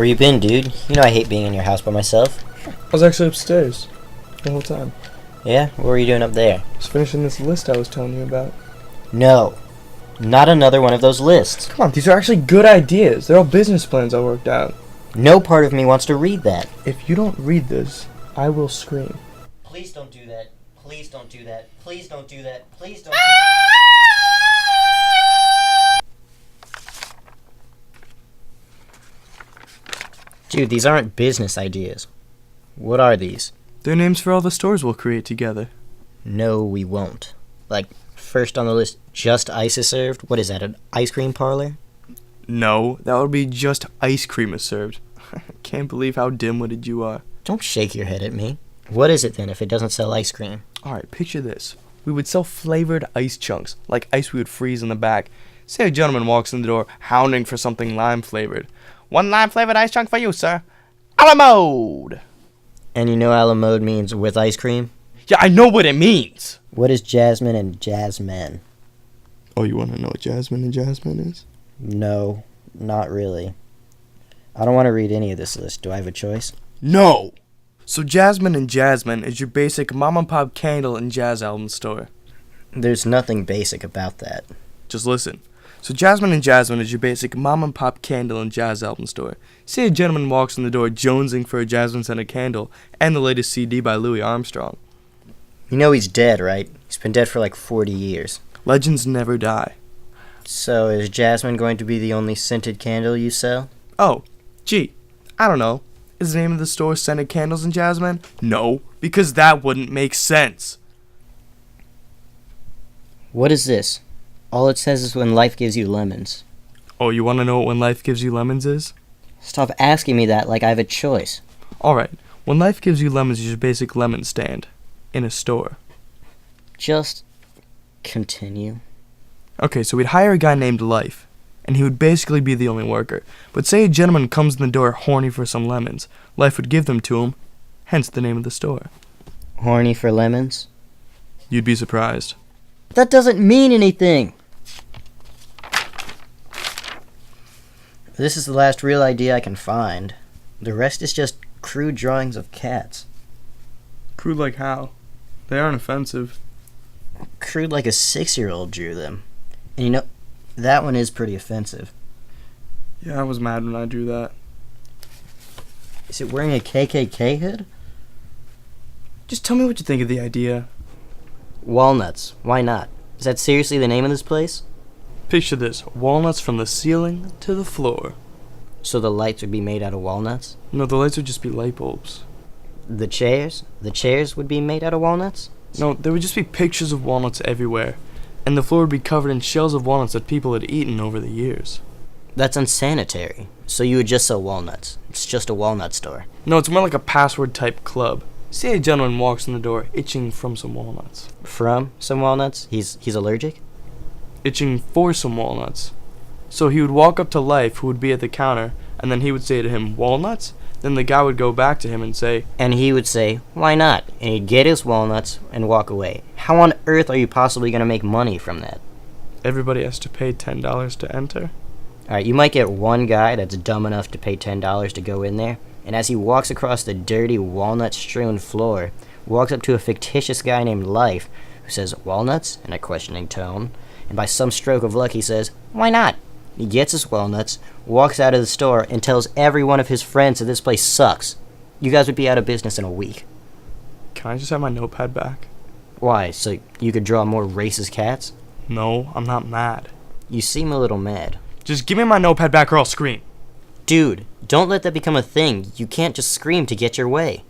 Where you been, dude? You know I hate being in your house by myself. I was actually upstairs the whole time. Yeah? What were you doing up there? Just finishing this list I was telling you about. No. Not another one of those lists. Come on, these are actually good ideas. They're all business plans I worked out. No part of me wants to read that. If you don't read this, I will scream. Please don't do that. Please don't do that. Please don't do that. Please don't Dude, these aren't business ideas. What are these? They're names for all the stores we'll create together. No, we won't. Like, first on the list, Just Ice is served. What is that, an ice cream parlor? No, that would be just ice cream is served. Can't believe how dim-witted you are. Don't shake your head at me. What is it then if it doesn't sell ice cream? Alright, picture this. We would sell flavored ice chunks, like ice we would freeze in the back. Say a gentleman walks in the door, hounding for something lime-flavored. 1 lime-flavored ice chunk for you, sir. A la mode! And you know a la mode means with ice cream? Yeah, I know what it means! What is Jasmine and Jasmine? Oh, you want to know what Jasmine and Jasmine is? No, not really. I don't want to read any of this list. Do I have a choice? No! So Jasmine and Jasmine is your basic mom and pop candle and jazz album store. There's nothing basic about that. Just listen. So Jasmine and Jasmine is your basic mom and pop candle and jazz album store. Say a gentleman walks in the door jonesing for a jasmine scented candle and the latest CD by Louis Armstrong. You know he's dead, right? He's been dead for like 40 years. Legends never die. So is Jasmine going to be the only scented candle you sell? Oh, gee, I don't know. Is the name of the store Scented Candles and Jasmine? No, because that wouldn't make sense. What is this? All it says is when life gives you lemons. Oh, you want to know what When Life Gives You Lemons is? Stop asking me that like I have a choice. Alright, When Life Gives You Lemons is your basic lemon stand. In a store. Just continue. Okay, so we'd hire a guy named Life, and he would basically be the only worker. But say a gentleman comes in the door horny for some lemons. Life would give them to him, hence the name of the store. Horny for lemons? You'd be surprised. That doesn't mean anything! This is the last real idea I can find. The rest is just crude drawings of cats. Crude like how? They aren't offensive. Crude like a 6-year-old drew them. And you know, that one is pretty offensive. Yeah, I was mad when I drew that. Is it wearing a KKK hood? Just tell me what you think of the idea. Walnuts. Why not? Is that seriously the name of this place? Picture this, walnuts from the ceiling to the floor. So the lights would be made out of walnuts? No, the lights would just be light bulbs. The chairs? The chairs would be made out of walnuts? No, there would just be pictures of walnuts everywhere. And the floor would be covered in shells of walnuts that people had eaten over the years. That's unsanitary. So you would just sell walnuts. It's just a walnut store. No, it's more like a password type club. Say a gentleman walks in the door itching from some walnuts. From some walnuts? He's allergic? Itching for some walnuts. So he would walk up to Life, who would be at the counter, and then he would say to him, "Walnuts?" Then the guy would go back to him and say, And he would say, "Why not?" And he'd get his walnuts and walk away. How on earth are you possibly going to make money from that? "Everybody has to pay $10 to enter." Alright, you might get one guy that's dumb enough to pay $10 to go in there, and as he walks across the dirty, walnut-strewn floor, walks up to a fictitious guy named Life, who says, "Walnuts?" in a questioning tone, and by some stroke of luck he says, "Why not?" He gets his walnuts, walks out of the store, and tells every one of his friends that this place sucks. You guys would be out of business in a week. Can I just have my notepad back? Why, so you could draw more racist cats? No, I'm not mad. You seem a little mad. Just give me my notepad back or I'll scream. Dude, don't let that become a thing. You can't just scream to get your way.